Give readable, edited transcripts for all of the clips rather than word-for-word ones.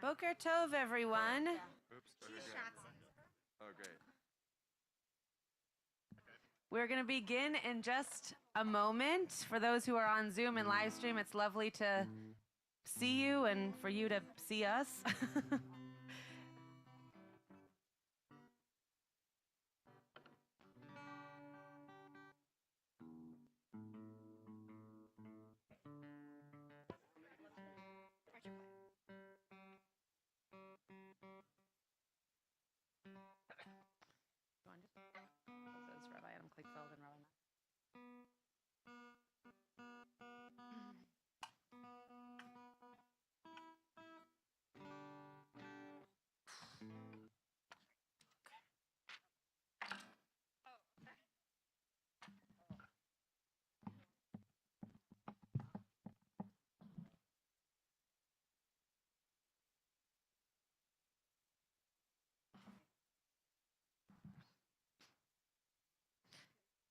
Boker Tov, everyone. Oops. Okay, great. Oh, great. We're going to begin in just a moment. For those who are on Zoom and live stream, it's lovely to see you and for you to see us. Rabbi Adam Klickfeld and Rabbi Matt.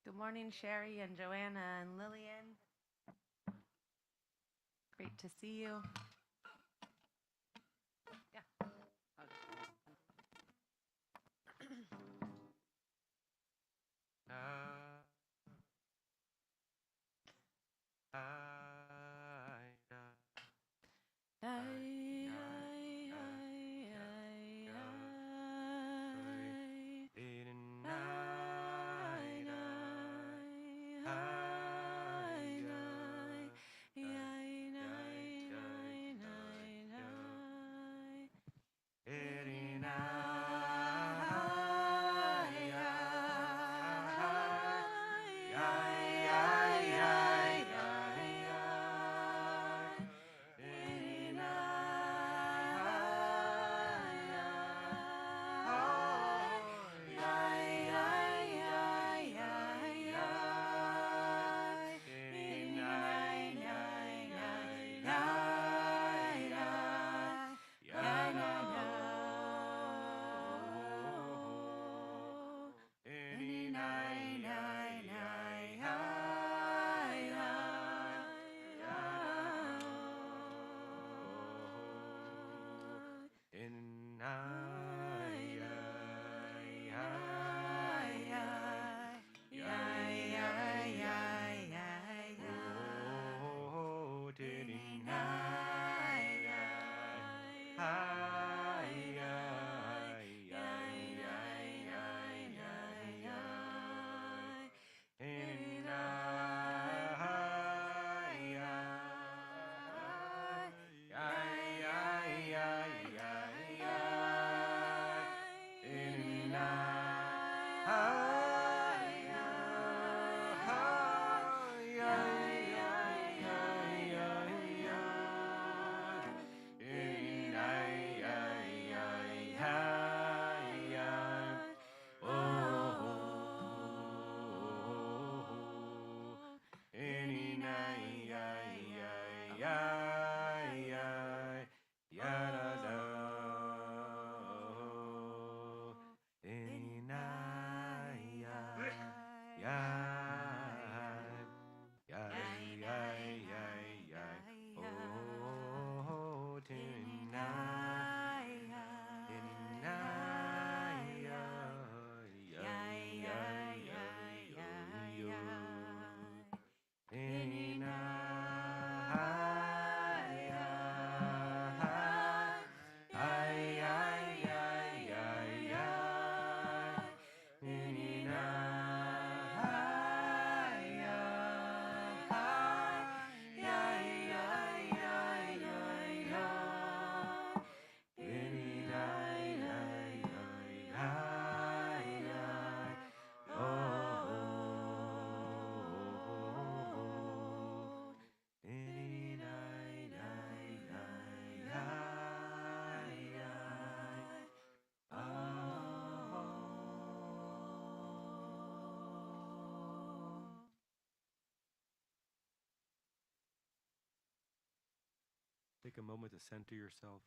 Good morning, Sherry and Joanna and Lillian. Great to see you. Yeah. Take a moment to center yourself.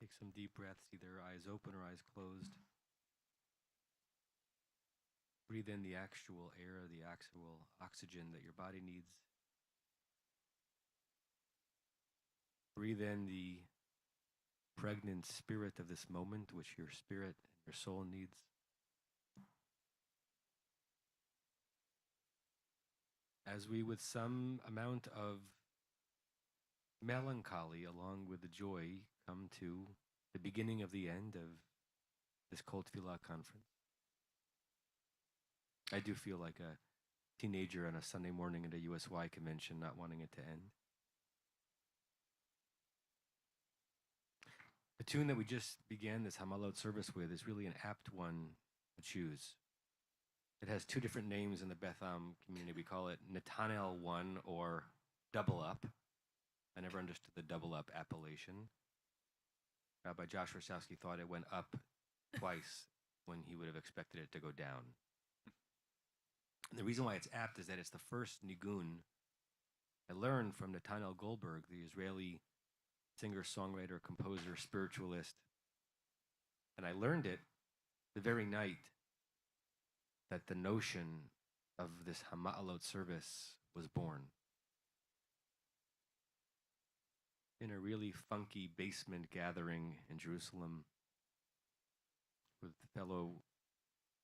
Take some deep breaths, either eyes open or eyes closed. Breathe in the actual air, the actual oxygen that your body needs. Breathe in the pregnant spirit of this moment, which your spirit and your soul needs. As we, with some amount of melancholy along with the joy, come to the beginning of the end of this Kol Tefillah conference. I do feel like a teenager on a Sunday morning at a USY convention, not wanting it to end. The tune that we just began this Hama'alot service with is really an apt one to choose. It has two different names in the Beth Am community. We call it Netanel 1 or Double Up. I never understood the Double Up appellation. Rabbi Josh Warshawski thought it went up twice when he would have expected it to go down. And the reason why it's apt is that it's the first nigun I learned from Netanel Goldberg, the Israeli singer, songwriter, composer, spiritualist. And I learned it the very night that the notion of this Hama'alot service was born. In a really funky basement gathering in Jerusalem with fellow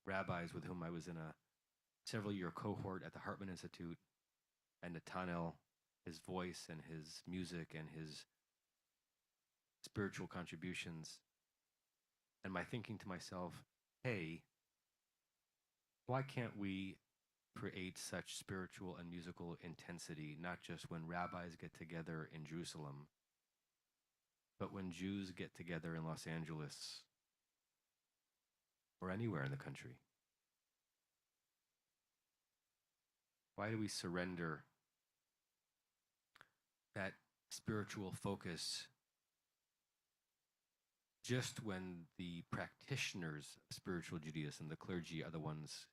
rabbis with whom I was in a several-year cohort at the Hartman Institute, and Netanel, his voice and his music and his spiritual contributions, and my thinking to myself, hey, why can't we create such spiritual and musical intensity, not just when rabbis get together in Jerusalem, but when Jews get together in Los Angeles or anywhere in the country? Why do we surrender that spiritual focus just when the practitioners of spiritual Judaism, the clergy, are the ones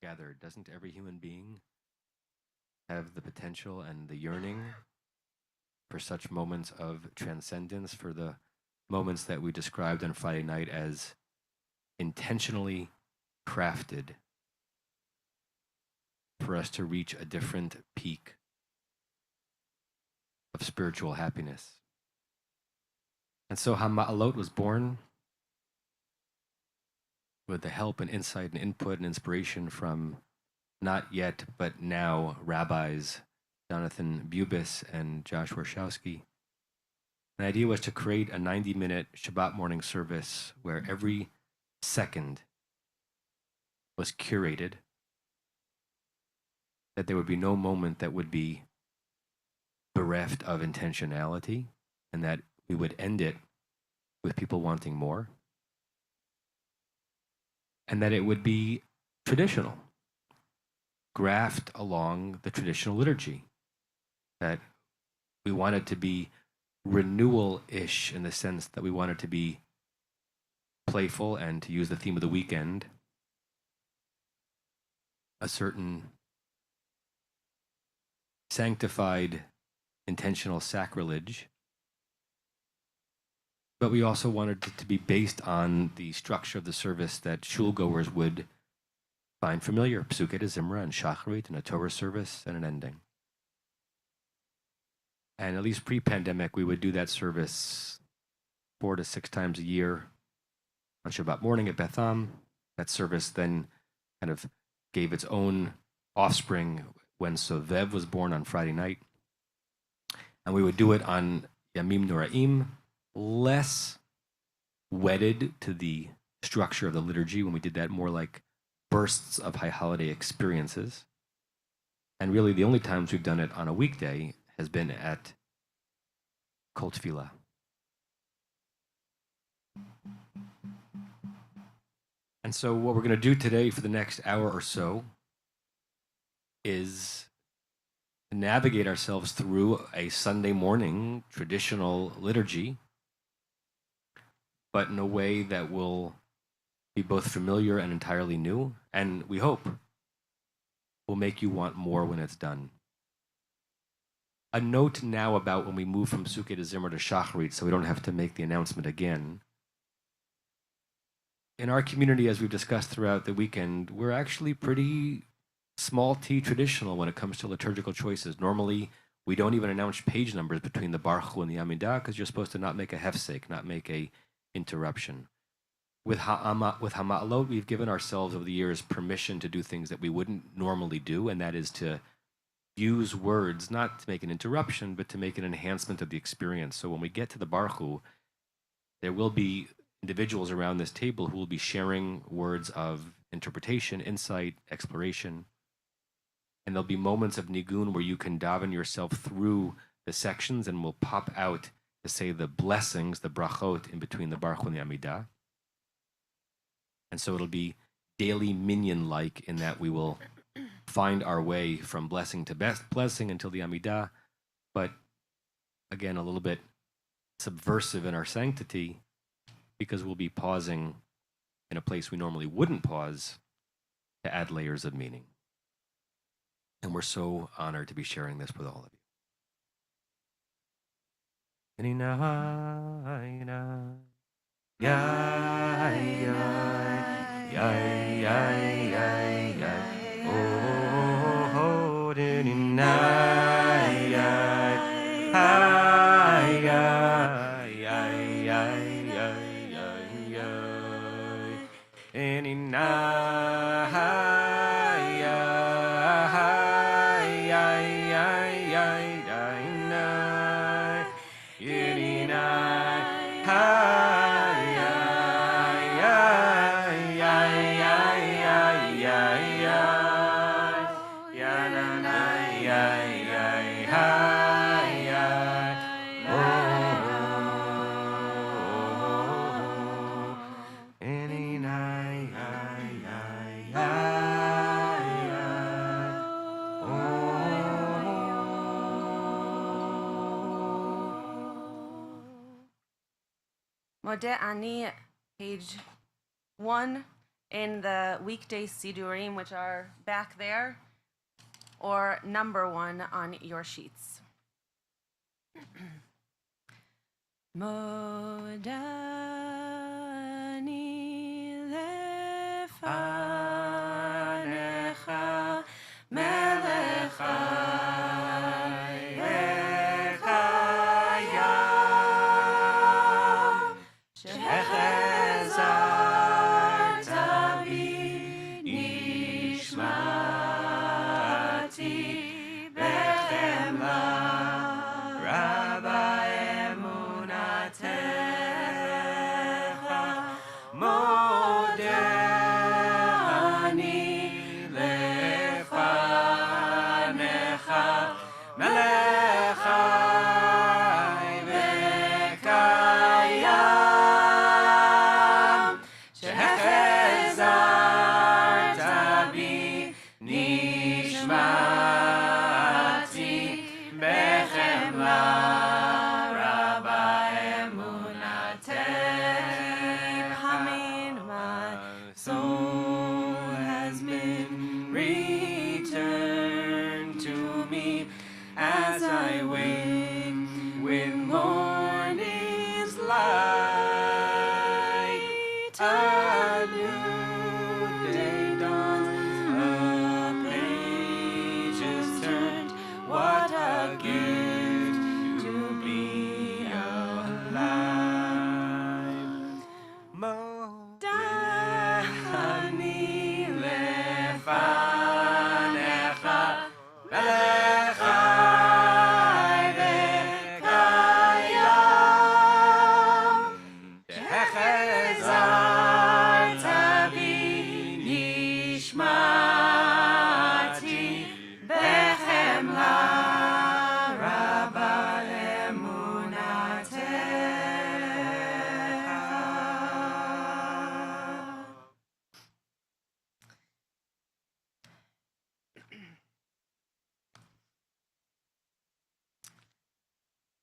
gathered? Doesn't every human being have the potential and the yearning for such moments of transcendence, for the moments that we described on Friday night as intentionally crafted for us to reach a different peak of spiritual happiness? And so Hama'alot was born with the help and insight and input and inspiration from not yet, but now rabbis Jonathan Bubis and Josh Warshawski. The idea was to create a 90-minute Shabbat morning service where every second was curated, that there would be no moment that would be bereft of intentionality, and that we would end it with people wanting more, and that it would be traditional, graphed along the traditional liturgy, that we wanted to be renewal-ish in the sense that we wanted to be playful, and to use the theme of the weekend, a certain sanctified, intentional sacrilege. But we also wanted it to be based on the structure of the service that shul goers would find familiar: Psukei de Zimra and Shacharit, and a Torah service and an ending. And at least pre-pandemic, we would do that service 4 to 6 times a year on Shabbat morning at Beth Am. That service then kind of gave its own offspring when Sovev was born on Friday night. And we would do it on Yamim Noraim, less wedded to the structure of the liturgy, when we did that more like bursts of high holiday experiences. And really the only times we've done it on a weekday has been at Kol Tefilla. And so what we're going to do today for the next hour or so is navigate ourselves through a Sunday morning traditional liturgy, but in a way that will be both familiar and entirely new, and we hope will make you want more when it's done. A note now about when we move from Psukei de Zimra to Shacharit, so we don't have to make the announcement again. in our community, as we've discussed throughout the weekend, we're actually pretty small t traditional when it comes to liturgical choices. Normally, we don't even announce page numbers between the Baruch Hu and the Amidah because you're supposed to not make a hefsek, not make a interruption. With Hama'alot, we've given ourselves over the years permission to do things that we wouldn't normally do, and that is to use words not to make an interruption, but to make an enhancement of the experience. So when we get to the Baruch Hu, there will be individuals around this table who will be sharing words of interpretation, insight, exploration. And there'll be moments of nigun where you can daven yourself through the sections and will pop out to say the blessings, the brachot, in between the Baruch Hu and the Amidah. And so it'll be daily minyan-like in that we will find our way from blessing to best blessing until the Amidah, but again, a little bit subversive in our sanctity because we'll be pausing in a place we normally wouldn't pause to add layers of meaning. And we're so honored to be sharing this with all of Modeh Ani, page 1 in the weekday Sidurim, which are back there, or number 1 on your sheets. Modeh Ani lefanecha melech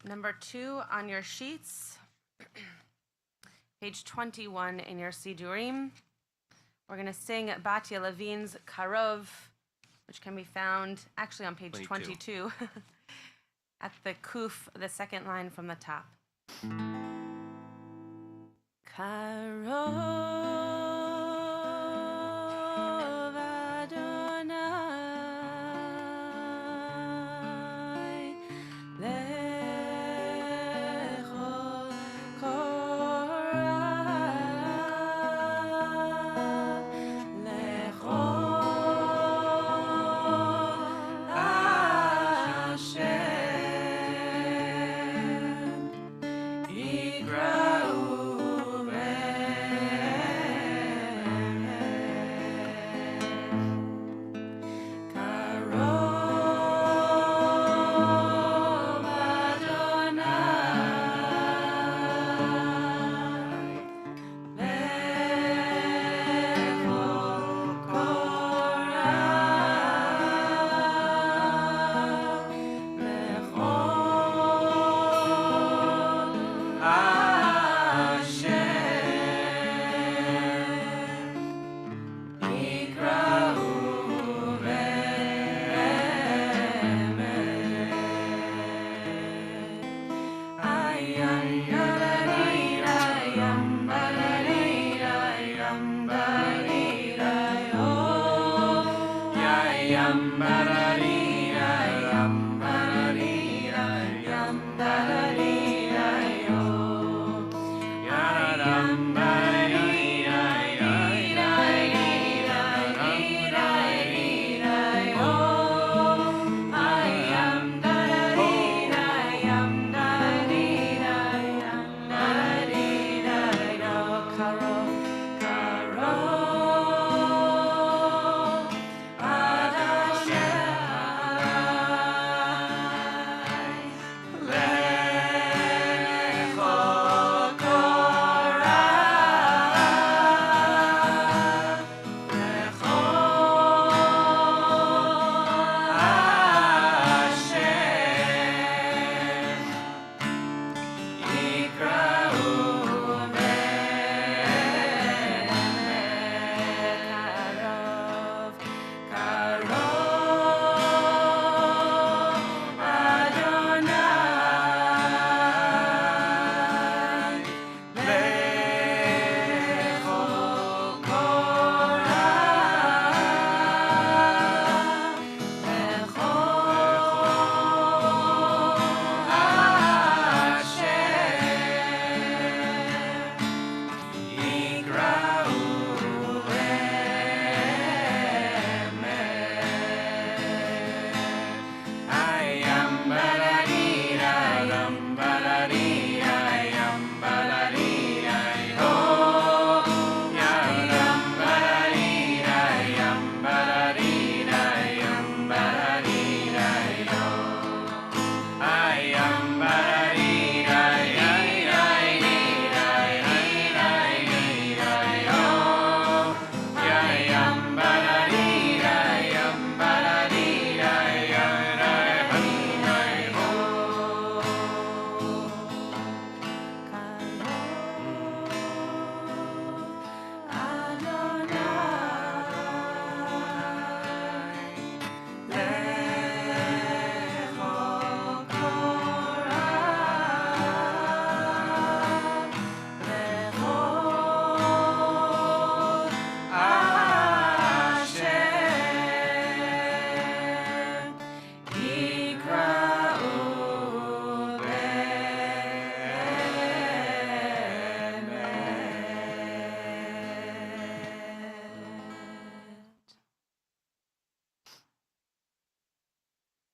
Number 2 on your sheets, page 21 in your Sidurim. We're going to sing Batya Levin's Karov, which can be found actually on page 22 at the Kuf, the second line from the top. Karov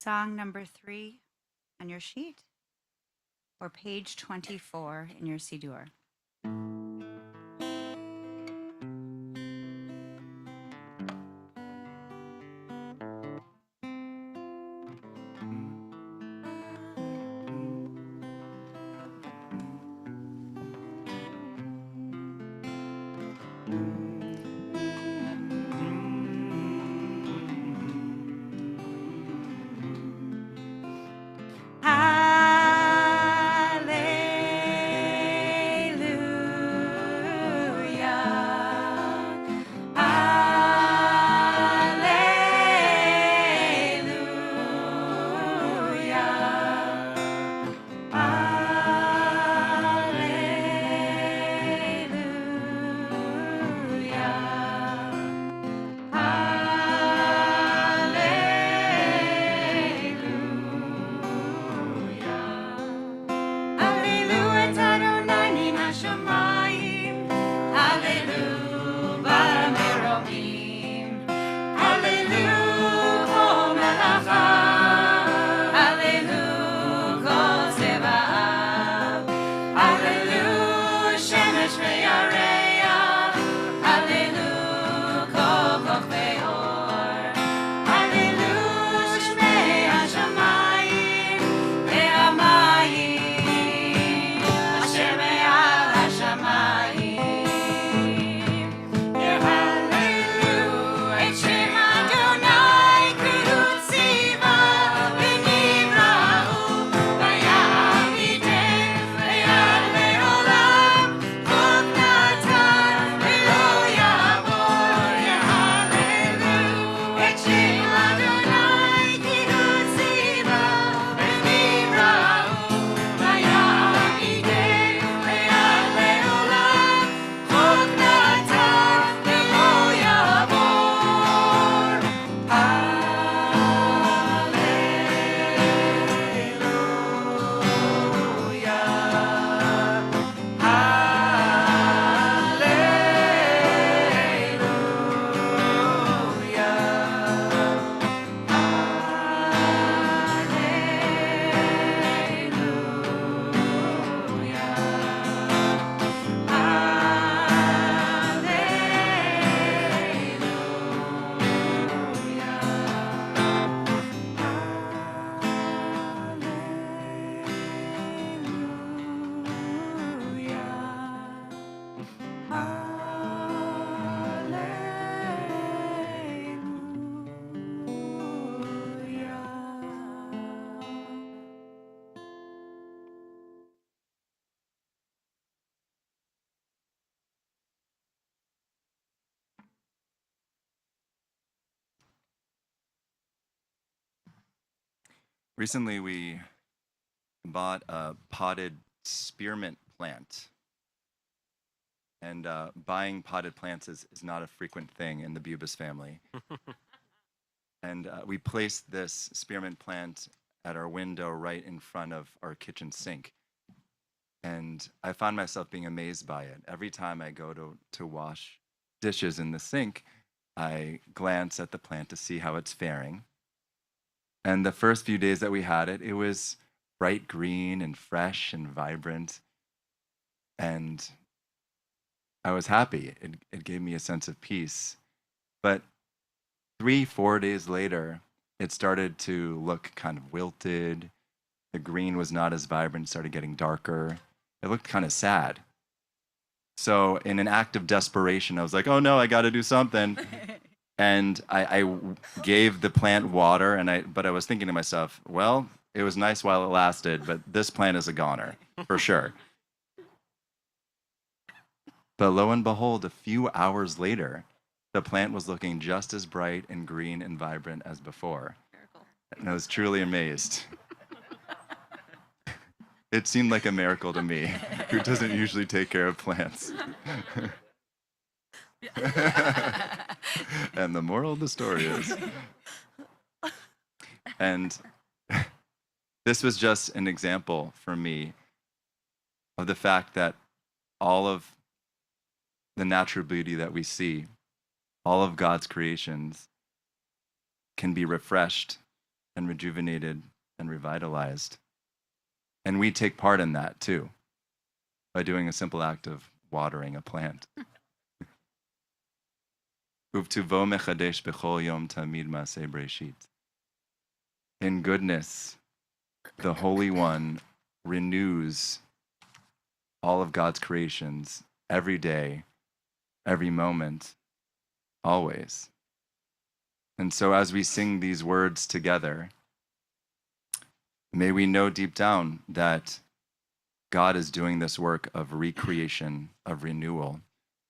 Song number 3 on your sheet, or page 24 in your Siddur. Recently, we bought a potted spearmint plant. And buying potted plants is not a frequent thing in the Bubis family. And we placed this spearmint plant at our window right in front of our kitchen sink. And I found myself being amazed by it. Every time I go to wash dishes in the sink, I glance at the plant to see how it's faring. And the first few days that we had it, it was bright green and fresh and vibrant. And I was happy. It gave me a sense of peace. But 3-4 days later, it started to look kind of wilted. The green was not as vibrant, it started getting darker. It looked kind of sad. So in an act of desperation, I was like, oh no, I got to do something. And I gave the plant water, but I was thinking to myself, well, it was nice while it lasted, but this plant is a goner, for sure. But lo and behold, a few hours later, the plant was looking just as bright and green and vibrant as before. Miracle. And I was truly amazed. It seemed like a miracle to me, who doesn't usually take care of plants. And the moral of the story is, and this was just an example for me of the fact that all of the natural beauty that we see, all of God's creations, can be refreshed and rejuvenated and revitalized. And we take part in that too, by doing a simple act of watering a plant. Uvtuvo mechadesh bechol yom tamid maaseh breshit. In goodness, the Holy One renews all of God's creations every day, every moment, always. And so as we sing these words together, may we know deep down that God is doing this work of recreation, of renewal,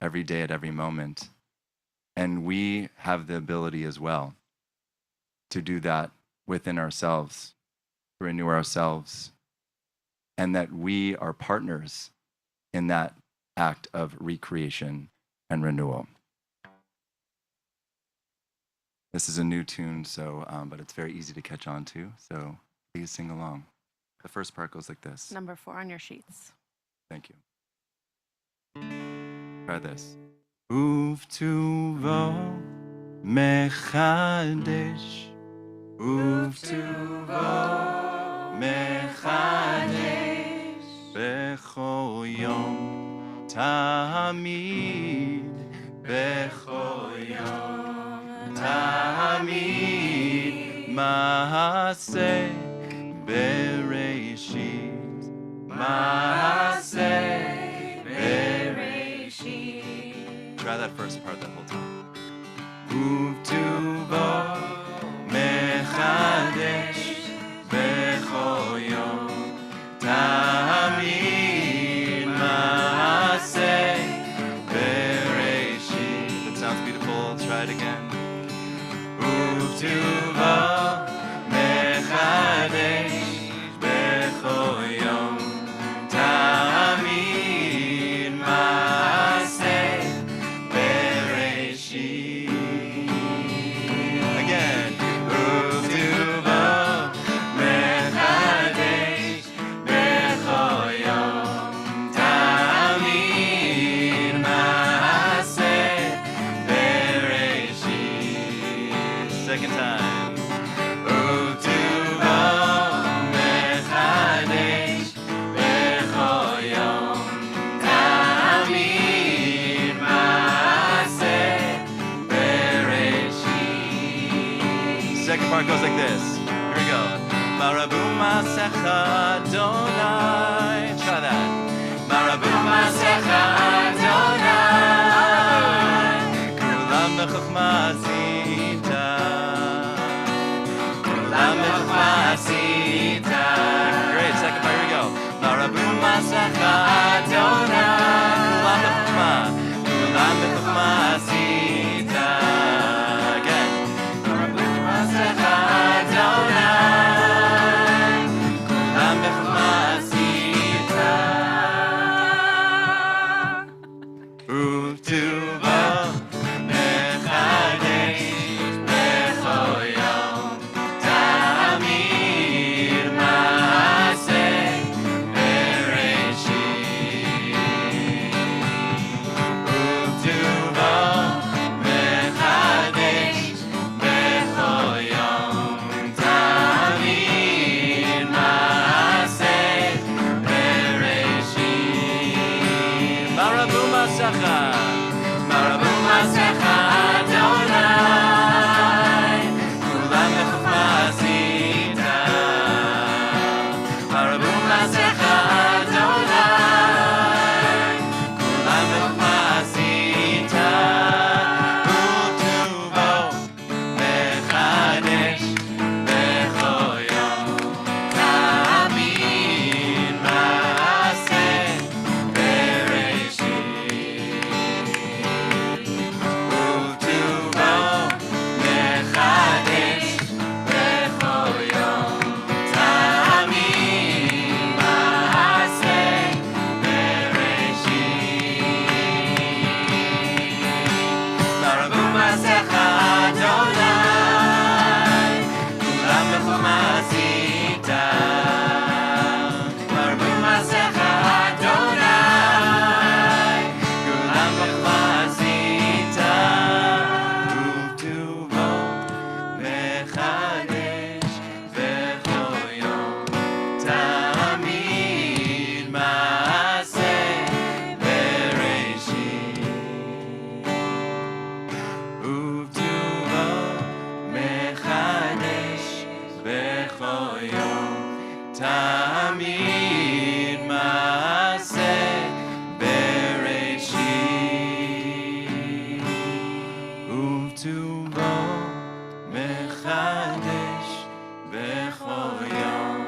every day at every moment. And we have the ability as well to do that within ourselves, to renew ourselves, and that we are partners in that act of recreation and renewal. This is a new tune, but it's very easy to catch on to, so please sing along. The first part goes like this. Number 4 on your sheets. Thank you. Try this. Uvtuvo mechadesh, uvtuvo mechadesh, bechol yom tamid, bechol yom tamid, maaseh bereshit, maaseh bereshit. Try that first part that whole time. Uvtuvo mechadesh, bechol yom tamid, maaseh bereshit. That sounds beautiful. Let's try it again. Uvtuvo mechadesh, bechol yom tamid, maaseh bereshit. Again. Uvtuvo mechadesh, bechol yom tamid, maaseh bereshit. Second time. Uvtuvo mechadesh, bechol yom tamid, maaseh bereshit. Second part goes like this. Here we go. Marabu masecha Adonai. Try that. Marabu masecha Adonai. Kulam b'chokhma asita. Kulam b'chokhma asita. Great. Second part. Here we go. Marabu masecha Adonai. Kulam b'chokhma. Kulam b'chokhma asita. Again. Marabu masecha Adonai. תמיד מעשה בראשית, ובטובו מחדש בכל יום,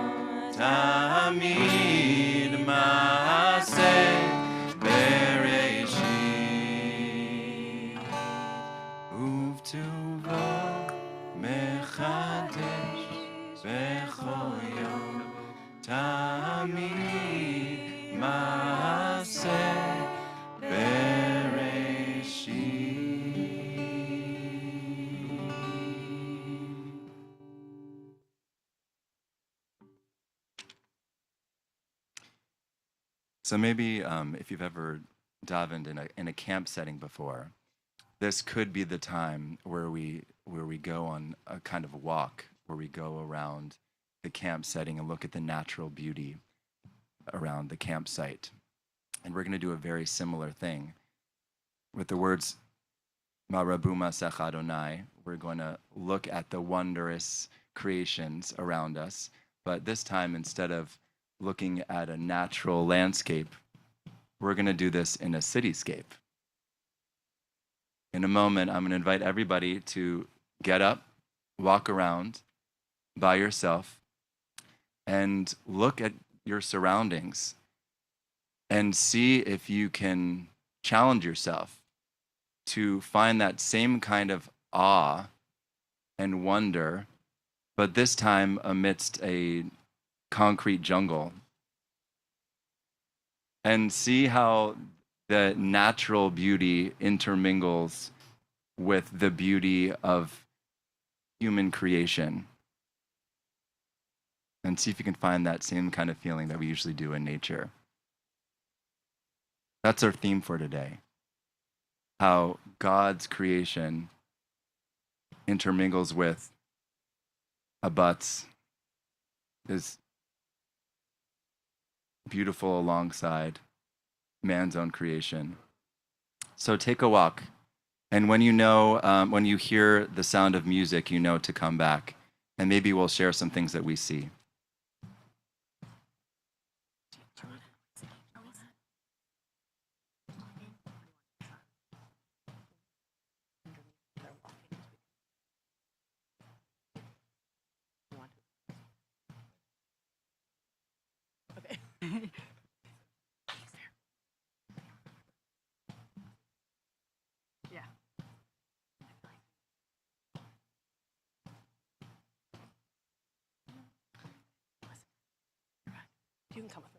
תמיד מעשה בראשית, ובטובו מחדש בכל יום, תמיד מעשה בראשית. So maybe if you've ever davened in a camp setting before, this could be the time where we go on a kind of walk, where we go around the camp setting and look at the natural beauty around the campsite. And we're going to do a very similar thing with the words Marabu Masech Adonai. We're going to look at the wondrous creations around us, but this time, instead of looking at a natural landscape, we're going to do this in a cityscape. In a moment, I'm going to invite everybody to get up, walk around by yourself, and look at your surroundings and see if you can challenge yourself to find that same kind of awe and wonder, but this time amidst a concrete jungle, and see how the natural beauty intermingles with the beauty of human creation, and see if you can find that same kind of feeling that we usually do in nature. That's our theme for today. How God's creation intermingles with, abuts, is beautiful alongside man's own creation. So take a walk. And when you know, when you hear the sound of music, you know to come back. And maybe we'll share some things that we see. You can come with me.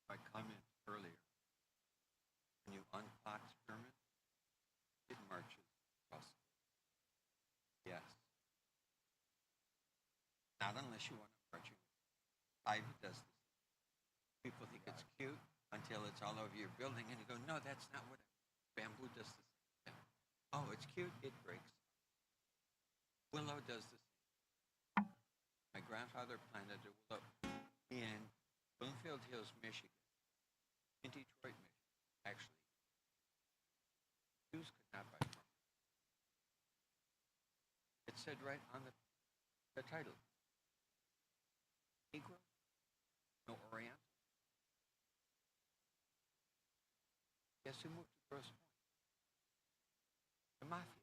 My comment earlier, when you unclock spearmint, it marches across. Yes. Not unless you want to march it. Ivy does this. People think it's cute until it's all over your building, and you go, no, that's not what bamboo does the same thing. Oh, it's cute, it breaks. Willow does the same. My grandfather planted a willow in Bloomfield Hills, Michigan. In Detroit, Michigan, actually. Jews could not buy farm. It said right on the title. Negro, no Oriental. Guess who moved to Grosse Pointe? The mafia.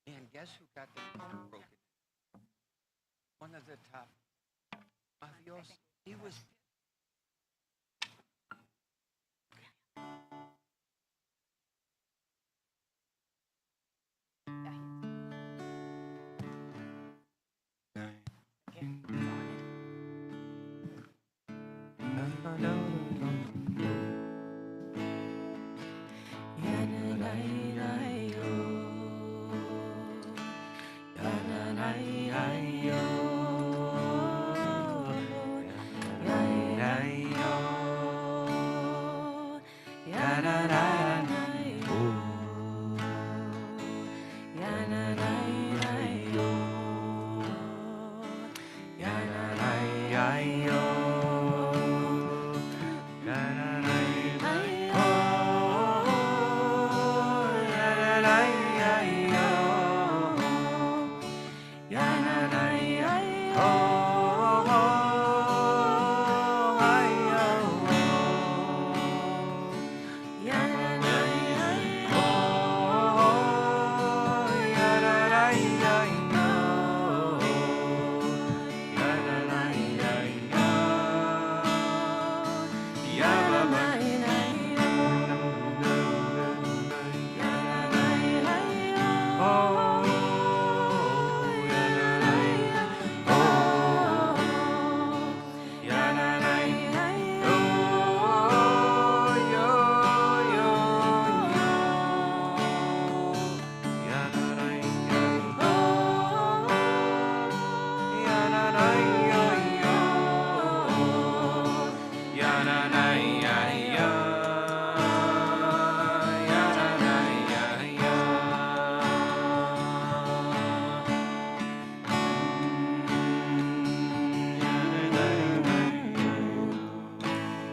And guess who got the phone broken? One of the top mafiosi. He was.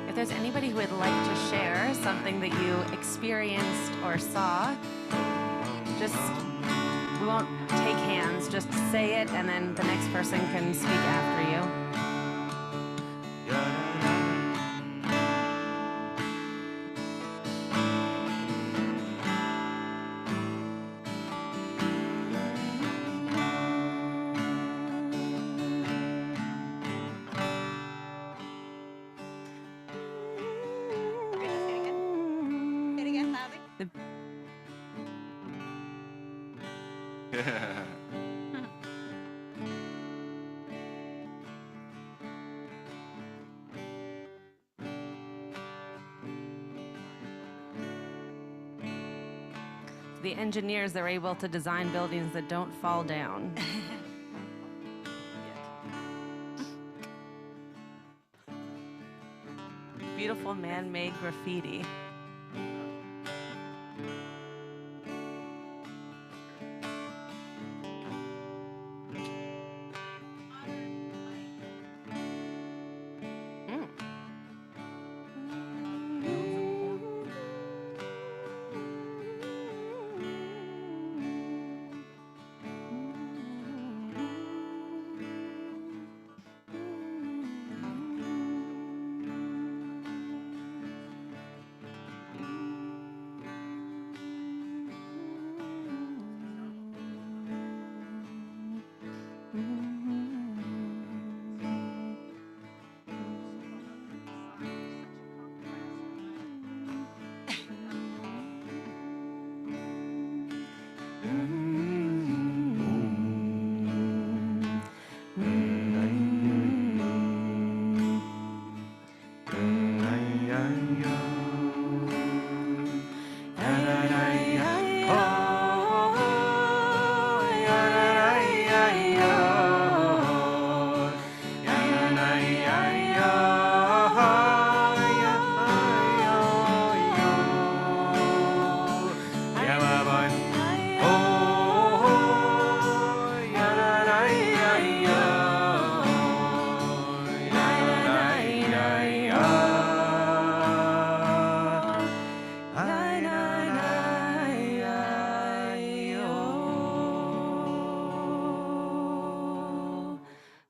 If there's anybody who would like to share something that you experienced or saw, just, we won't take hands, just say it and then the next person can speak after you. Say it again loudly. The engineers, they're able to design buildings that don't fall down. Beautiful man-made graffiti.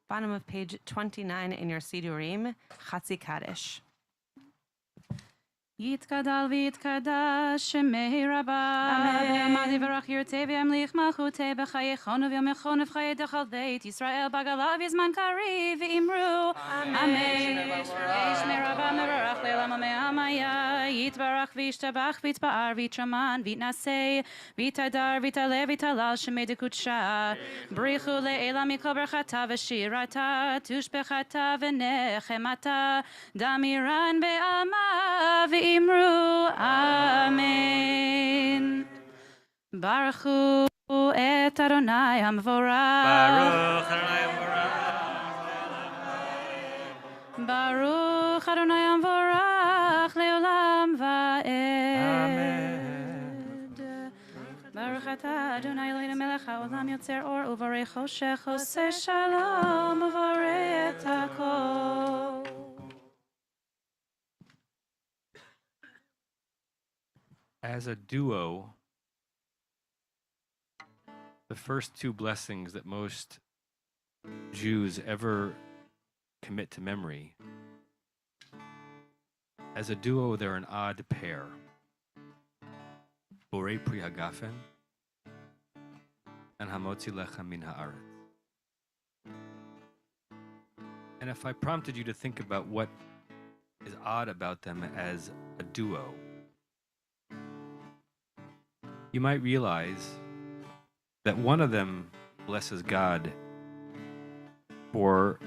Bottom of page 29 in your Sidurim, Chatzi Kaddish. יתגדל ויתקדש שמי רבה. אמן. מה דברך ירצה וימליך מלכותי בחייכון ובימיכון ובחיי דכל בית ישראל בגלה בזמן קריב ואמרו אמן. שמי רבה מברך לעולם המאמיה יתברך וישתבח ויתפאר ויתרמן ויתנשא ויתהדר ויתעלה ויתהלל שמי דקודשה בריחו לעילה מכל ברכתה ושירתה תושבחתה ונחמתה דמירן בעלמה ואמרו אמן. ברכו את אדוני המבורך. Baruch Adonai Baruch. ברוך אדוני המבורך לעולם ועד. ברוך אתה אדוני אלוהינו מלך העולם יוצר אור ובורא חושך עושה שלום ובורא את הכל. As a duo, the first two blessings that most Jews ever commit to memory, as a duo, they're an odd pair. Borei Pri Hagafen and Hamotzi Lecha Min Haaretz. And if I prompted you to think about what is odd about them as a duo, you might realize that one of them blesses God for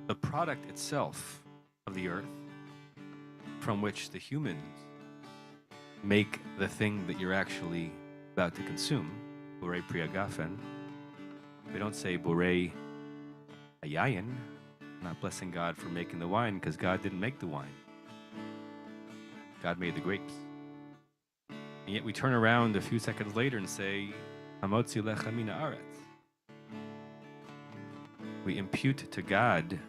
the product itself of the earth from which the humans make the thing that you're actually about to consume, Borei Pri Hagafen. We don't say Borei Hayayin, not blessing God for making the wine, because God didn't make the wine. God made the grapes. And yet we turn around a few seconds later and say, Hamotzi lecha min haaretz. We impute to God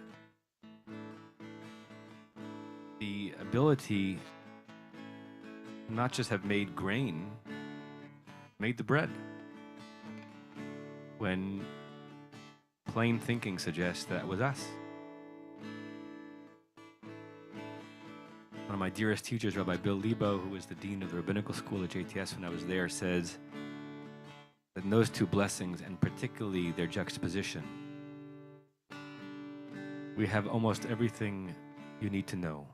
the ability to not just have made grain, made the bread. When plain thinking suggests that was us. One of my dearest teachers, Rabbi Bill Lebo, who was the dean of the rabbinical school at JTS when I was there, says that in those two blessings, and particularly their juxtaposition, we have almost everything you need to know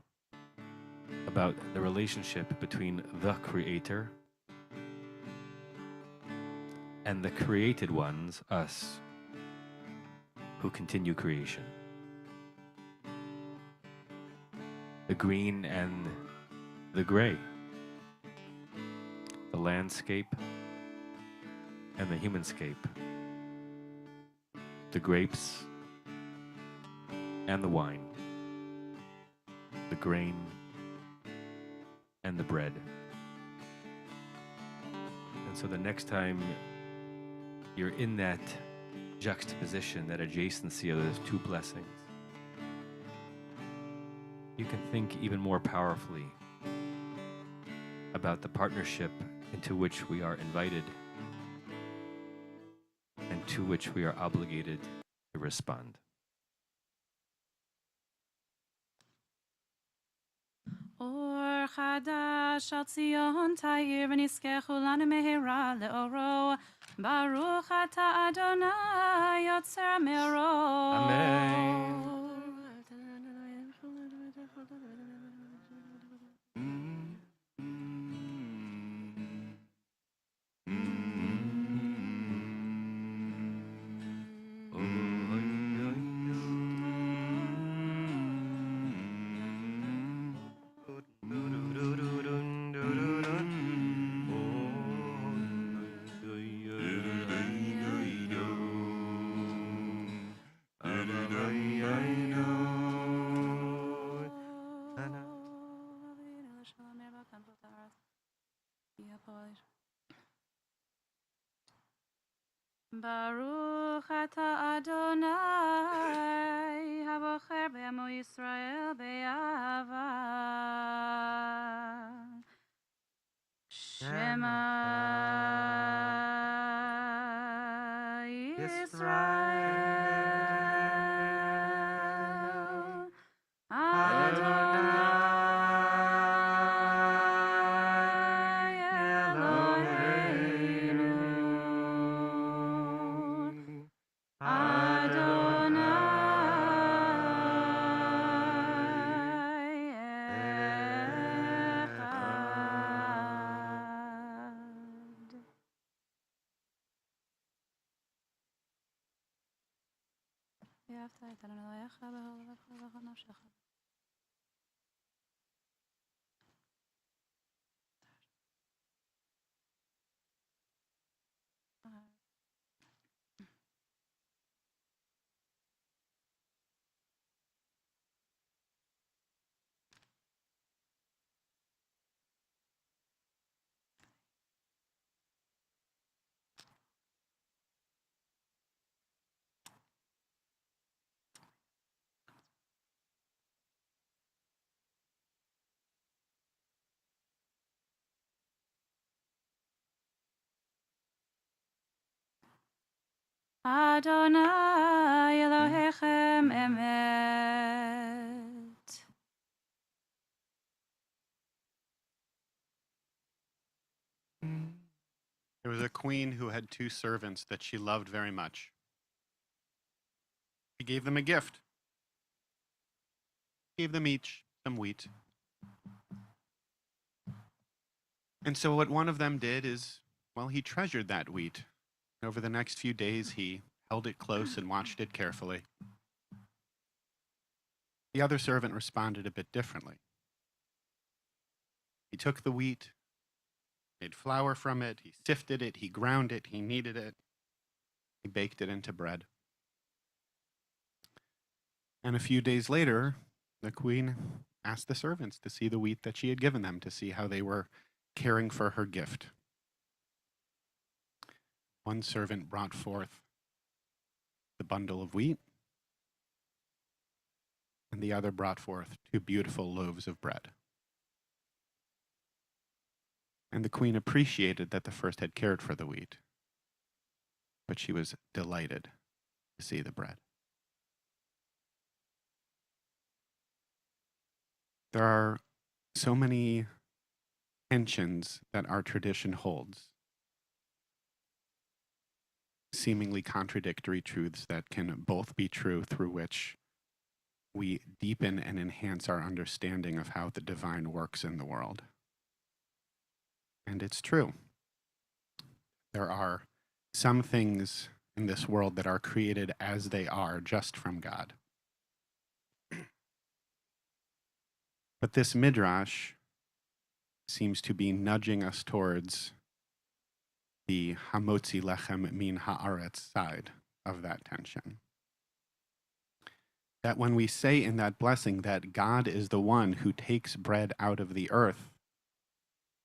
about the relationship between the Creator and the created ones, us, who continue creation. The green and the gray, the landscape and the humanscape, the grapes and the wine, the grain and the bread. And so the next time you're in that juxtaposition, that adjacency of those two blessings, you can think even more powerfully about the partnership into which we are invited and to which we are obligated to respond. אור חדש על ציון תאיר ונזכחו לנו מהרה לאורו ברוך אתה אדוני יוצר המאורות. אמן. ברוך אתה אדוני הבוחר בעמו ישראל באהבה שמע ישראל אדוני ואהבת את אדוני אלוהיך בכל לבבך ובכל נפשך. Adonai Elohechem emet. There was a queen who had two servants that she loved very much. She gave them a gift. Gave them each some wheat. And so what one of them did is, well, he treasured that wheat. Over the next few days, he held it close and watched it carefully. The other servant responded a bit differently. He took the wheat, made flour from it, he sifted it, he ground it, he kneaded it, he baked it into bread. And a few days later, the queen asked the servants to see the wheat that she had given them, to see how they were caring for her gift. One servant brought forth the bundle of wheat, and the other brought forth 2 beautiful loaves of bread. And the queen appreciated that the first had cared for the wheat, but she was delighted to see the bread. There are so many tensions that our tradition holds, seemingly contradictory truths that can both be true, through which we deepen and enhance our understanding of how the divine works in the world. And it's true. There are some things in this world that are created as they are, just from God. But this midrash seems to be nudging us towards the hamotzi lechem min haaretz side of that tension. That when we say in that blessing that God is the one who takes bread out of the earth,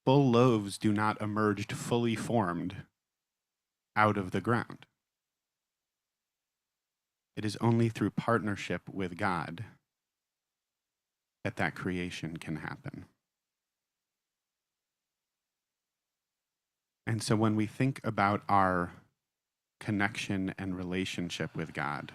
full loaves do not emerge fully formed out of the ground. It is only through partnership with God that that creation can happen. And so when we think about our connection and relationship with God,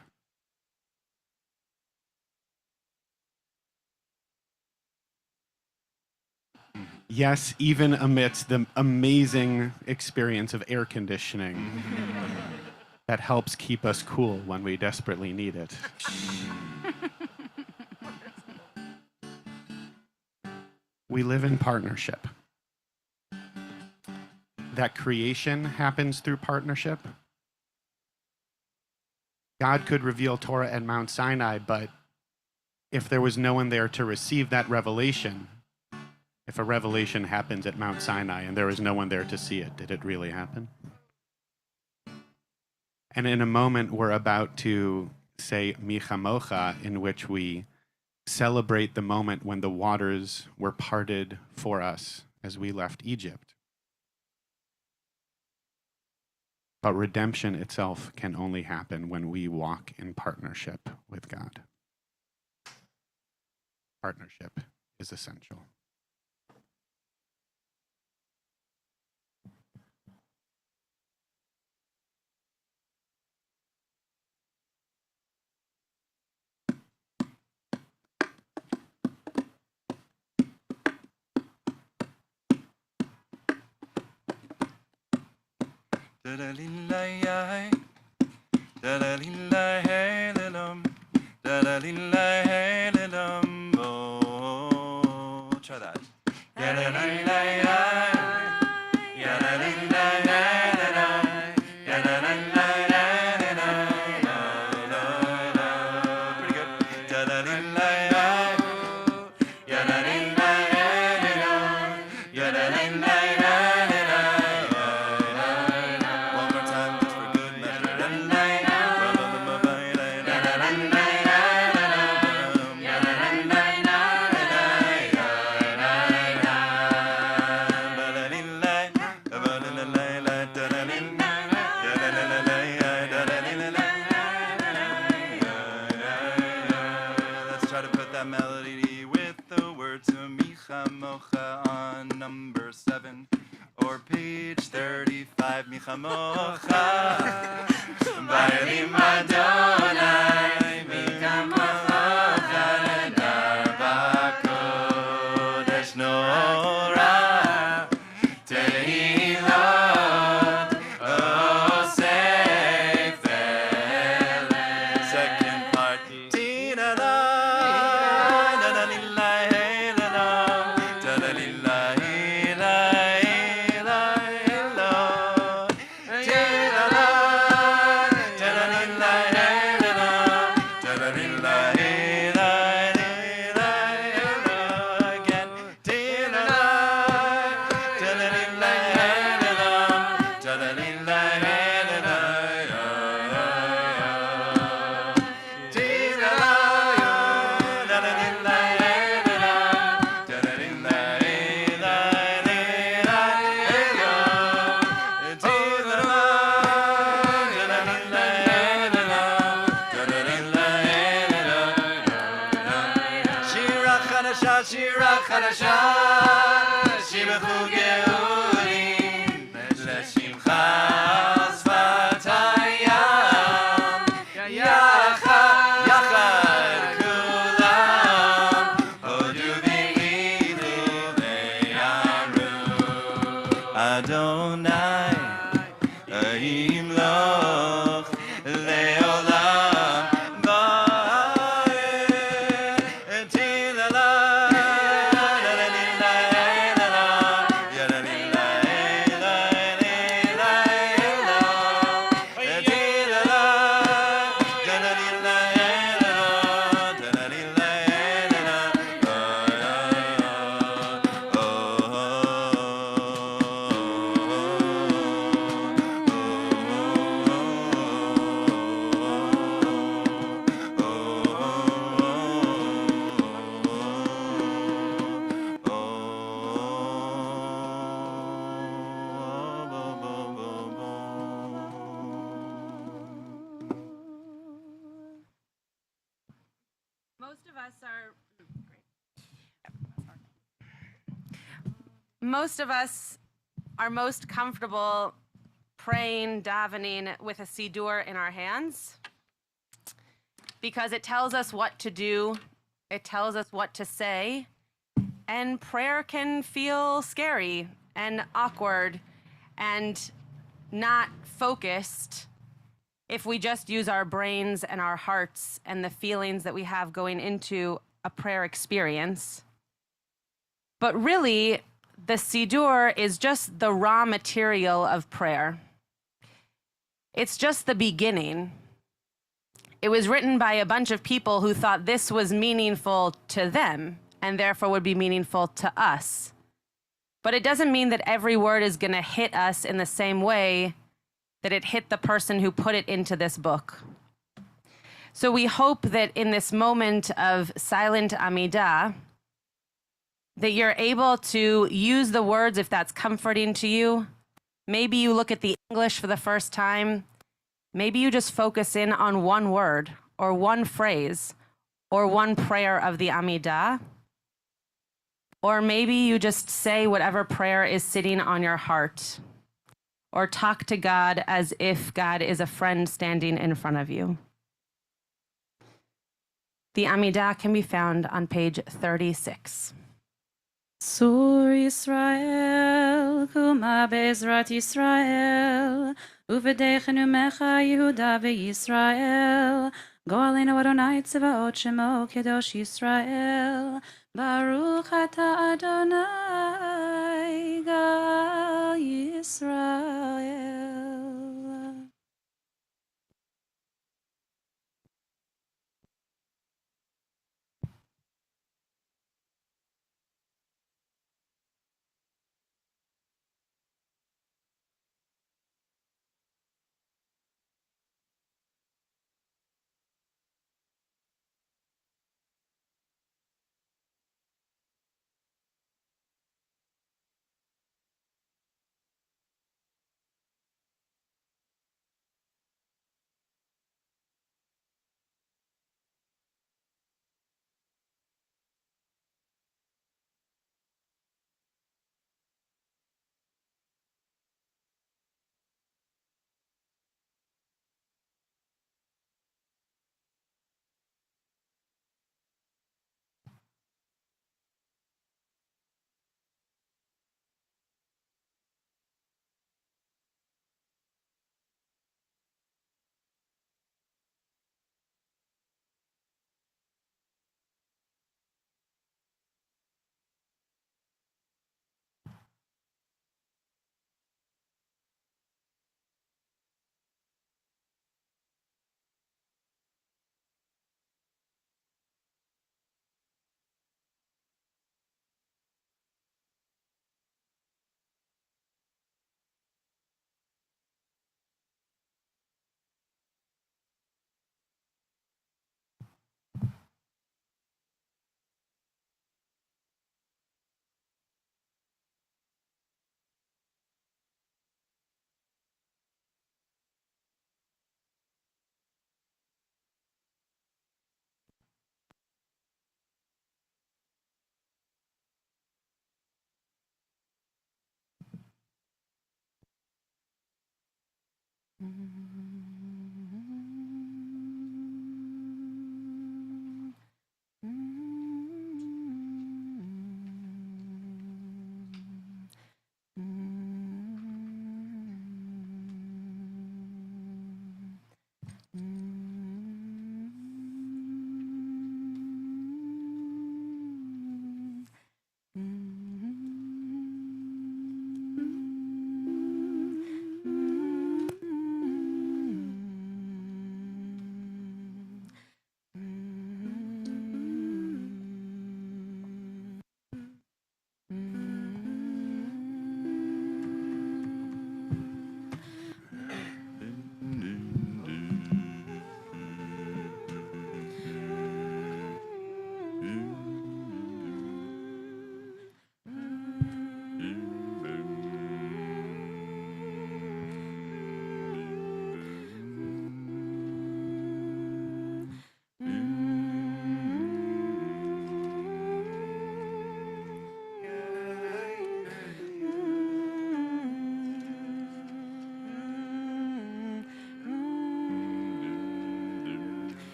yes, even amidst the amazing experience of air conditioning that helps keep us cool when we desperately need it. We live in partnership. That creation happens through partnership. God could reveal Torah at Mount Sinai, but if there was no one there to receive that revelation, if a revelation happens at Mount Sinai and there is no one there to see it, did it really happen? And in a moment, we're about to say Michamocha, in which we celebrate the moment when the waters were parted for us as we left Egypt. But redemption itself can only happen when we walk in partnership with God. Partnership is essential. Try that. verse 7, or page 35, Michamocha, Bailim Adonai, Michamocha, Nadar Bakodesh Nora, Tehilot, Osefele. Second part, Tina la, da da lillahi la la, da da lillahi la la la, Tina la, da da lillahi la la, da da lillahi la la again, Tina la, da da lillahi la la, da da lillahi la la. Shira Chadasha, Shibechu Geulim, Leshimcha Svatayam, Yachad Kulam, Hodu V'Yidu Ve'Yamru, Adonai, Yimloch Le'olam, Ba'er, Tilala. Most of us are most comfortable praying, davening with a siddur in our hands because it tells us what to do, it tells us what to say, and prayer can feel scary and awkward and not focused if we just use our brains and our hearts and the feelings that we have going into a prayer experience. But really, the Siddur is just the raw material of prayer. It's just the beginning. It was written by a bunch of people who thought this was meaningful to them and therefore would be meaningful to us. But it doesn't mean that every word is going to hit us in the same way that it hit the person who put it into this book. So we hope that in this moment of silent Amidah, that you're able to use the words if that's comforting to you. Maybe you look at the English for the first time. Maybe you just focus in on one word or one phrase or one prayer of the Amidah. Or maybe you just say whatever prayer is sitting on your heart, or talk to God as if God is a friend standing in front of you. The Amidah can be found on page 36. Sur Yisrael, Kuma Bezrat Yisrael, Uvedechenu Mecha Yehuda veYisrael, Goalenu Adonai Tzevaot Shemo Kedosh Yisrael, Baruch Ata Adonai Gal Yisrael.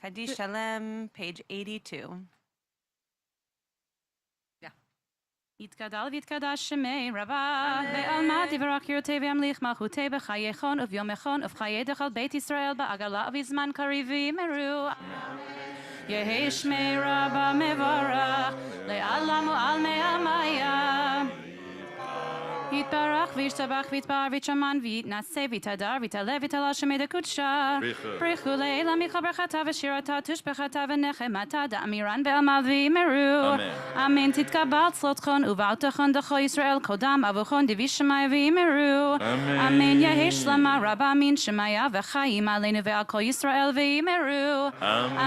Kaddish Shalem, page 82. יתגדל ויתקדש שמי רבה, בעלמא דברך ירתה וימליך מלכותי בחייכון וביומכון ובחיי דכל בית ישראל בעגלה ובזמן קריב ויאמרו. יהי שמי רבה מבורך, לעלם ולעלמי עמיה. יתברך וישתבח ויתפאר ויתשמן ויתנשא ויתהדר ויתעלה ויתהלל שמי דקודשה. בריחו לעילא מיכל ברכתה ושירתה תושבחתה ונחמתה דאמירן בעלמא ויאמרו. אמן תתקבל צלותכון ובעלתכון דכל ישראל קודם אבוכון דבי שמיא ויאמרו. אמן יהי שלמה רבה מן שמיא וחיים עלינו ועל כל ישראל ויאמרו.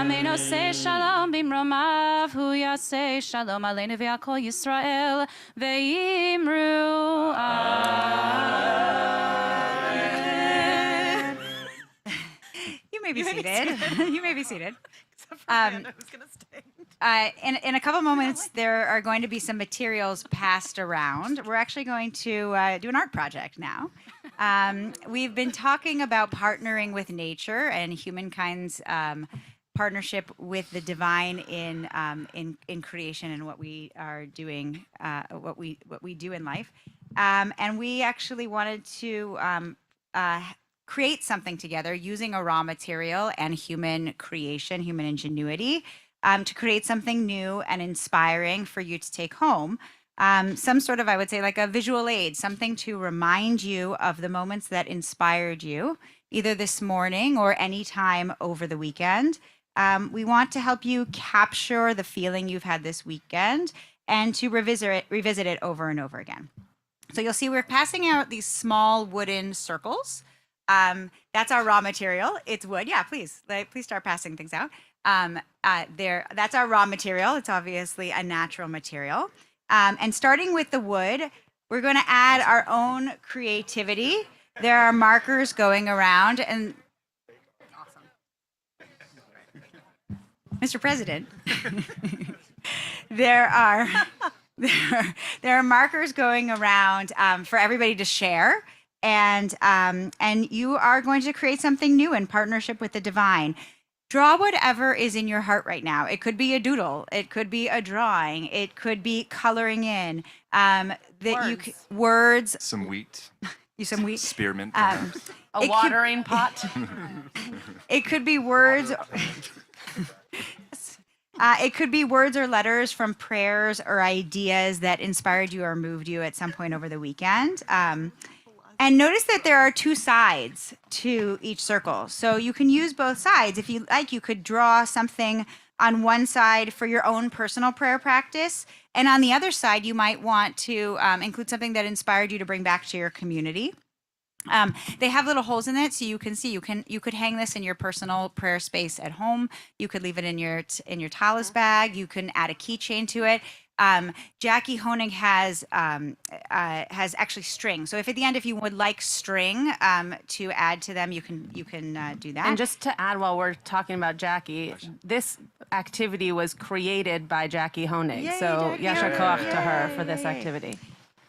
אמן עושה שלום במרומיו הוא יעשה שלום עלינו ועל כל ישראל ויאמרו. You may be seated. You may be seated. Who's gonna stay? In a couple moments, there are going to be some materials passed around. We're actually going to do an art project now. We've been talking about partnering with nature and humankind's partnership with the divine in creation and what we are doing, what we do in life. And we actually wanted to create something together using a raw material and human creation, human ingenuity, to create something new and inspiring for you to take home. Some sort of, I would say, like a visual aid, something to remind you of the moments that inspired you, either this morning or any time over the weekend. We want to help you capture the feeling you've had this weekend and to revisit it over and over again. So you'll see we're passing out these small wooden circles. That's our raw material. It's wood. Yeah, please start passing things out. That's our raw material. It's obviously a natural material. And starting with the wood, we're going to add our own creativity. There are markers going around, and Mr. President, there are markers going around for everybody to share, and you are going to create something new in partnership with the divine. Draw whatever is in your heart right now. It could be a doodle. It could be a drawing. It could be coloring in. Words. Some wheat. Some wheat. Spearmint. Perhaps. A watering pot. It could be words. It could be words or letters from prayers or ideas that inspired you or moved you at some point over the weekend. And notice that there are two sides to each circle. So you can use both sides. If you like, you could draw something on one side for your own personal prayer practice. And on the other side, you might want to include something that inspired you to bring back to your community. They have little holes in it, so you can see. You could hang this in your personal prayer space at home. You could leave it in your talis bag. You can add a keychain to it. Jackie Honig has actually string. So if you would like string to add to them, you can do that. And just to add, while we're talking about Jackie, this activity was created by Jackie Honig. Yay, So Jackie yasher Honig. koach to her Yay, for this yay. activity.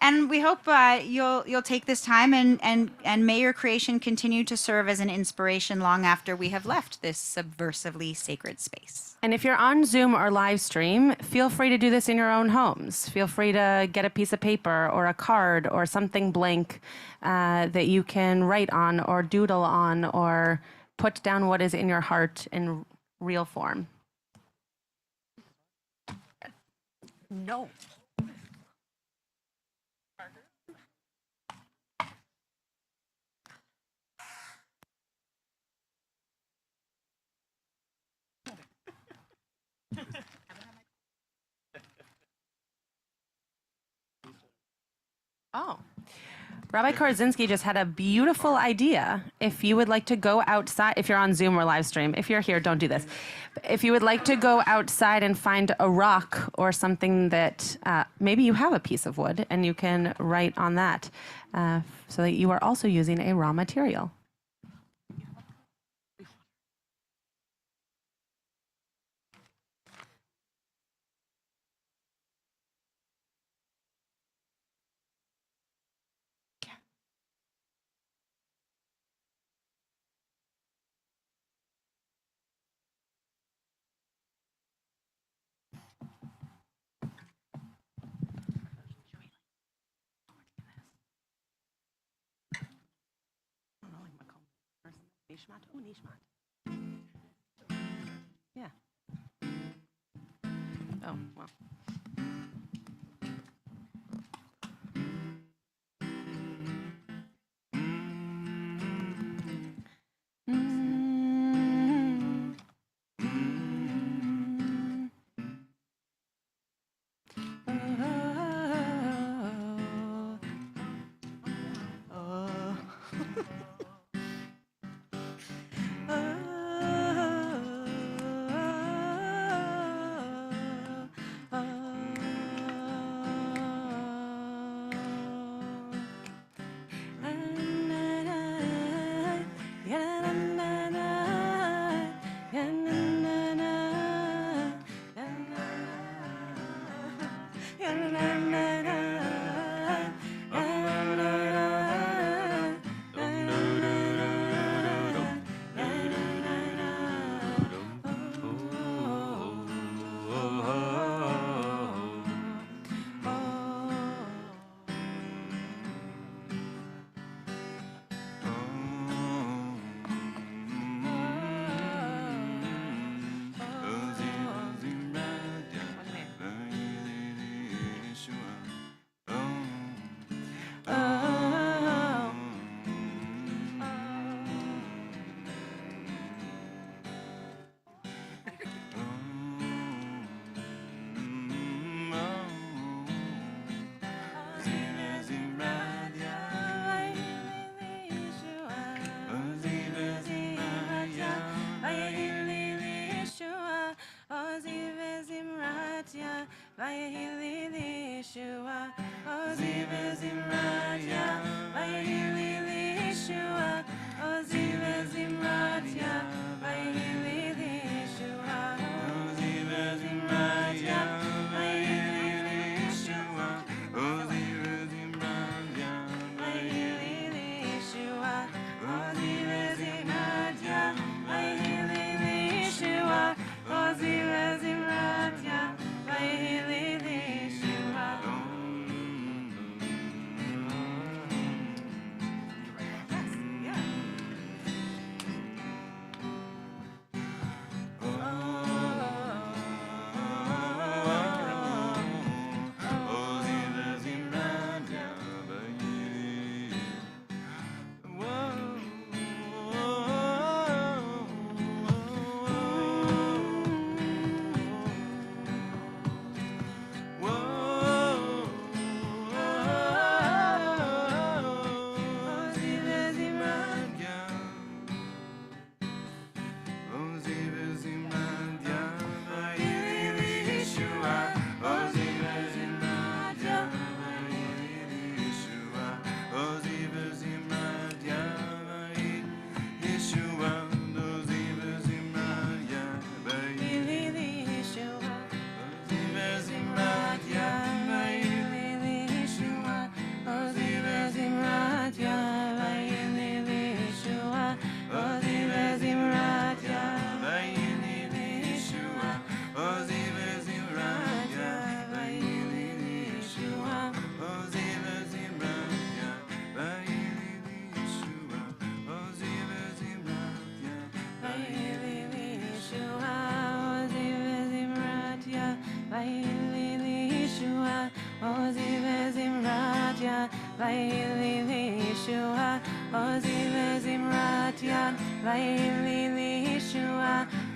And we hope you'll take this time and may your creation continue to serve as an inspiration long after we have left this subversively sacred space. And if you're on Zoom or live stream, feel free to do this in your own homes. Feel free to get a piece of paper or a card or something blank that you can write on or doodle on or put down what is in your heart in real form. No. Oh. Rabbi Korzinski just had a beautiful idea. If you would like to go outside, if you're on Zoom or live stream, if you're here, don't do this. If you would like to go outside and find a rock or something that maybe you have a piece of wood and you can write on that so that you are also using a raw material. Nishmat. Oh, Nishmat. Yeah. Oh, well.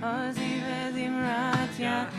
Ozi vezimratya,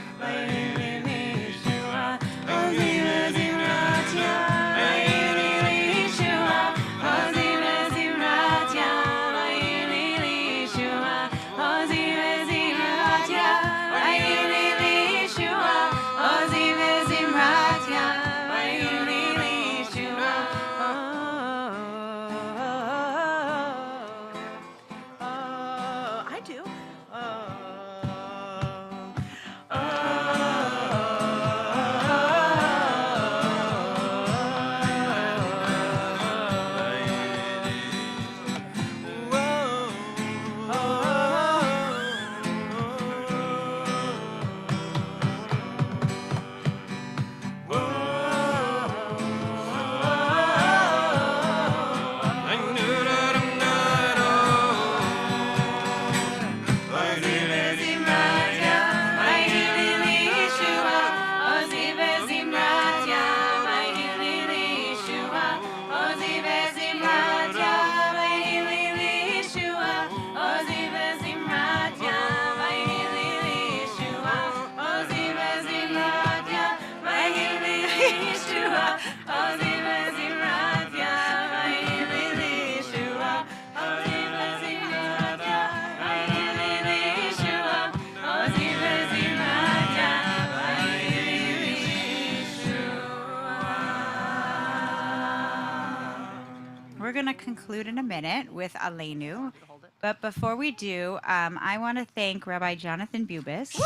we're going to conclude in a minute with Aleinu. But before we do, I want to thank Rabbi Jonathan Bubis,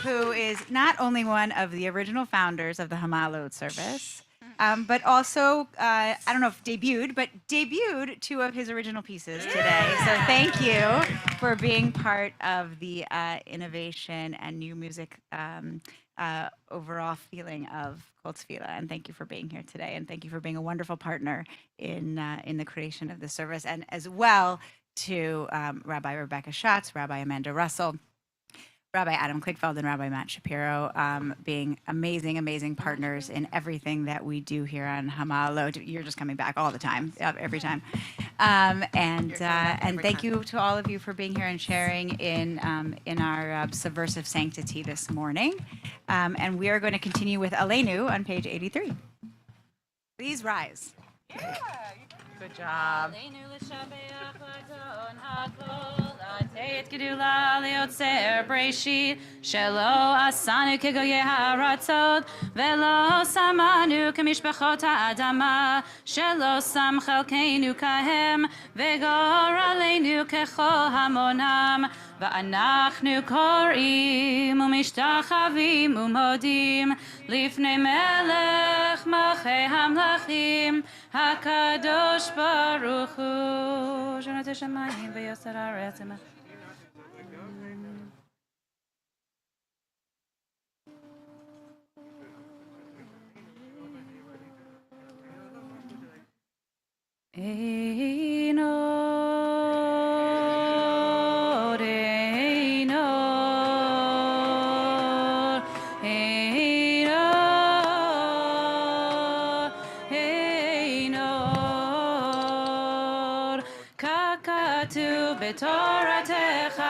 who is not only one of the original founders of the Hama'alot service, but also, I don't know if debuted two of his original pieces today. So thank you for being part of the innovation and new music overall feeling of Kol Tefilla. And thank you for being here today. And thank you for being a wonderful partner in the creation of the service. And as well to Rabbi Rebecca Schatz, Rabbi Amanda Russell, Rabbi Adam Kligfeld, and Rabbi Matt Shapiro, being amazing partners in everything that we do here on Hama'alot. You're just coming back all the time, every time. And thank you to all of you for being here and sharing in our subversive sanctity this morning. And we are going to continue with Aleinu on page 83. Please rise. Good job. את גדולה ליוצר בראשית שלא עשנו כגויי הארצות ולא שמנו כמשפחות האדמה שלא שם חלקנו כהם וגורלנו ככל המונם ואנחנו קוראים ומשתחווים ומודים לפני מלך מלכי המלכים הקדוש ברוך הוא שונות השמיים ויסר הארץ בתורתך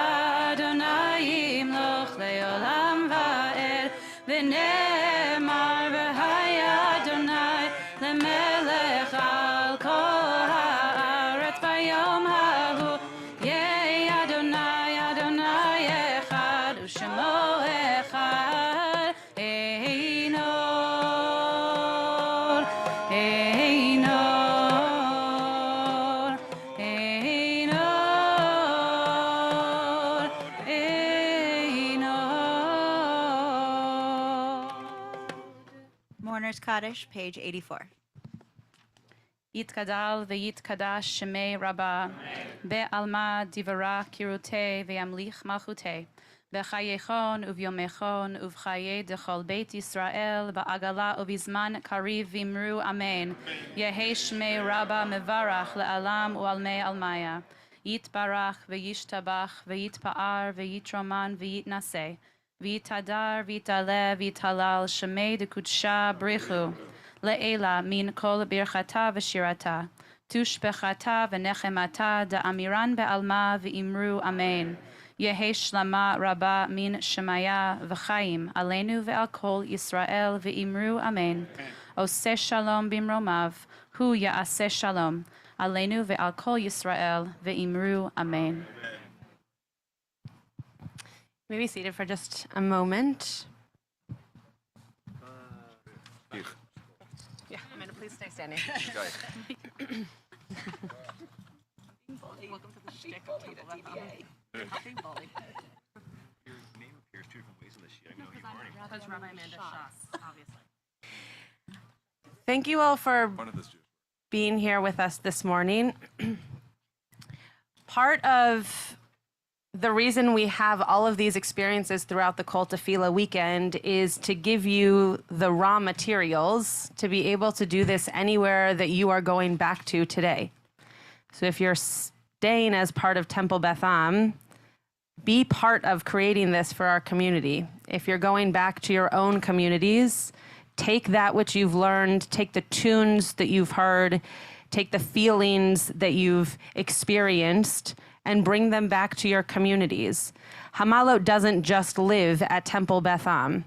אדוני ימלוך לעולם ועד ונאמר והיה אדוני למלך על כל הארץ ביום ההוא יהיה אדוני אדוני אחד ושמו אחד Mourner's Kaddish, page 84. יתגדל ויתקדש שמי רבה, בעלמא דברה קירותי וימליך מלכותי, בחייכון וביומכון ובחיי דכל בית ישראל, בעגלה ובזמן קריב ואמרו אמן. יהי שמי רבה מברך לעלם ועלמי עלמיה. יתברך וישתבח ויתפאר ויתרומן ויתנשא, ויתהדר ויתעלה ויתהלל שמי דקודשה בריחו. לעילה מן כל ברכתה ושירתה, תושבחתה ונחמתה דאמירן בעלמה ואמרו אמן. יהי שלמה רבה מן שמיה וחיים עלינו ועל כל ישראל ואמרו אמן. עושה שלום במרומיו, הוא יעשה שלום עלינו ועל כל ישראל ואמרו אמן. May be seated for just a moment. Yeah, Amanda, please stay standing. Welcome to the shtick of Tefilla. Being bullied. Your name appears two different ways on the sheet. I know who you are. That's Rabbi Amanda Schatz, obviously. Thank you all for being here with us this morning. Part of the reason we have all of these experiences throughout the Kol Tefilla weekend is to give you the raw materials to be able to do this anywhere that you are going back to today. So if you're staying as part of Temple Beth Am, be part of creating this for our community. If you're going back to your own communities, take that which you've learned, take the tunes that you've heard, take the feelings that you've experienced, and bring them back to your communities. Hama'alot doesn't just live at Temple Beth Am.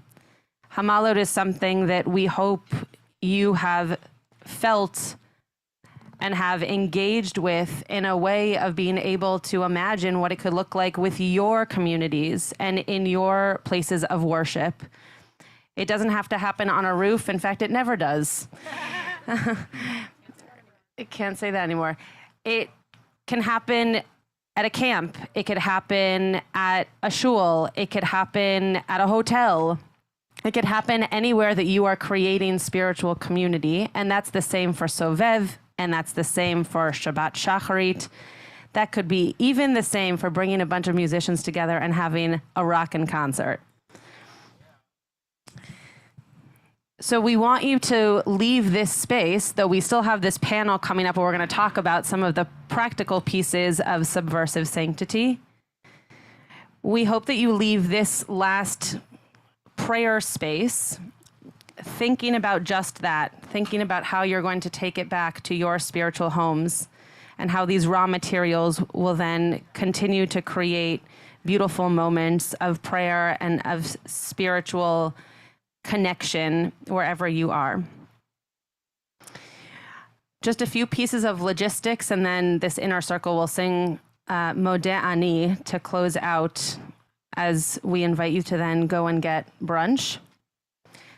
Hama'alot is something that we hope you have felt and have engaged with in a way of being able to imagine what it could look like with your communities and in your places of worship. It doesn't have to happen on a roof. In fact, it never does. It can't say that anymore. It can happen at a camp. It could happen at a shul. It could happen at a hotel. It could happen anywhere that you are creating spiritual community. And that's the same for Sovev, and that's the same for Shabbat Shacharit. That could be even the same for bringing a bunch of musicians together and having a rockin' concert. So we want you to leave this space, though we still have this panel coming up where we're going to talk about some of the practical pieces of subversive sanctity. We hope that you leave this last prayer space thinking about just that, thinking about how you're going to take it back to your spiritual homes and how these raw materials will then continue to create beautiful moments of prayer and of spiritual connection wherever you are. Just a few pieces of logistics, and then this inner circle will sing Modeh Ani to close out as we invite you to then go and get brunch.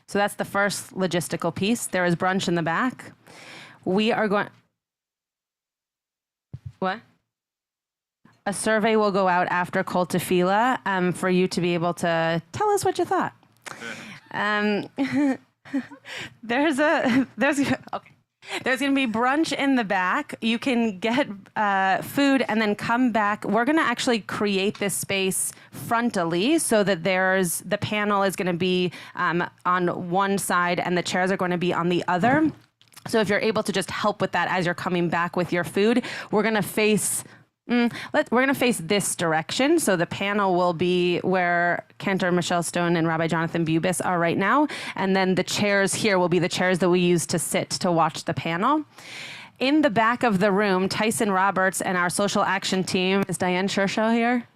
So that's the first logistical piece. There is brunch in the back. We are going... What? A survey will go out after Kol Tefilla for you to be able to tell us what you thought. There's going to be brunch in the back. You can get food and then come back. We're going to actually create this space frontally so that the panel is going to be on one side and the chairs are going to be on the other. So if you're able to just help with that as you're coming back with your food, we're going to face this direction. So the panel will be where Cantor Michelle Stone and Rabbi Jonathan Bubis are right now. And then the chairs here will be the chairs that we use to sit to watch the panel. In the back of the room, Tyson Roberts and our social action team, is Diane Shershow here?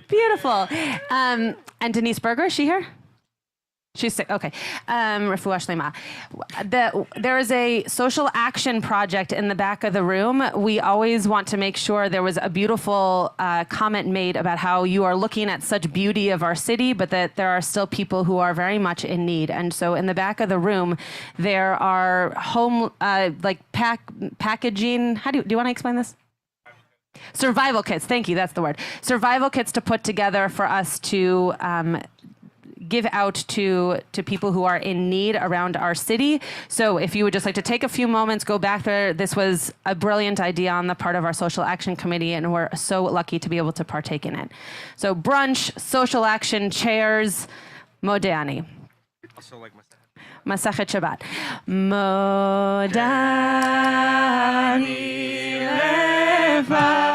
Beautiful. And Denise Berger, is she here? She's sick. Okay. Refuah Shlema. There is a social action project in the back of the room. We always want to make sure there was a beautiful comment made about how you are looking at such beauty of our city, but that there are still people who are very much in need. And so in the back of the room, there are home, packaging. Do you want to explain this? Survival kits. Thank you. That's the word. Survival kits to put together for us to give out to people who are in need around our city. So if you would just like to take a few moments, go back there. This was a brilliant idea on the part of our social action committee, and we're so lucky to be able to partake in it. So brunch, social action, chairs, Modeh Ani. Also like Masachet Shabbat. Modeh Ani levanecha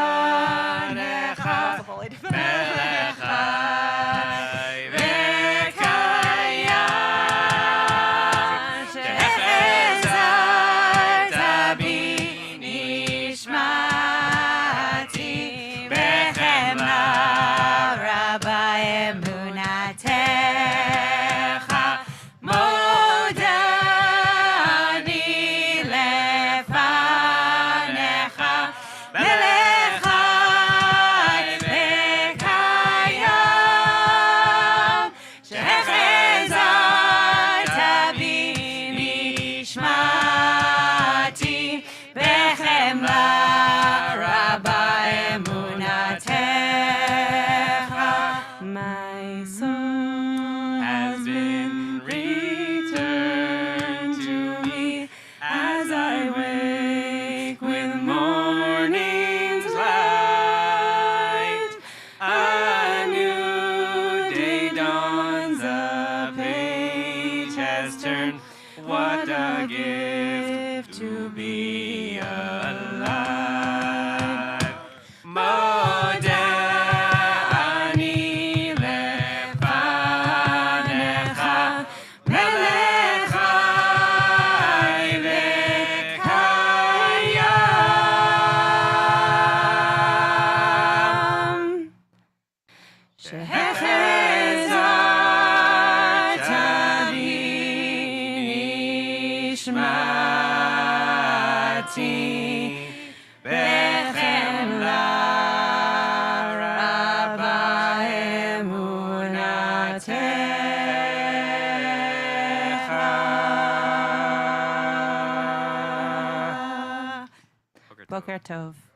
Boker Tov.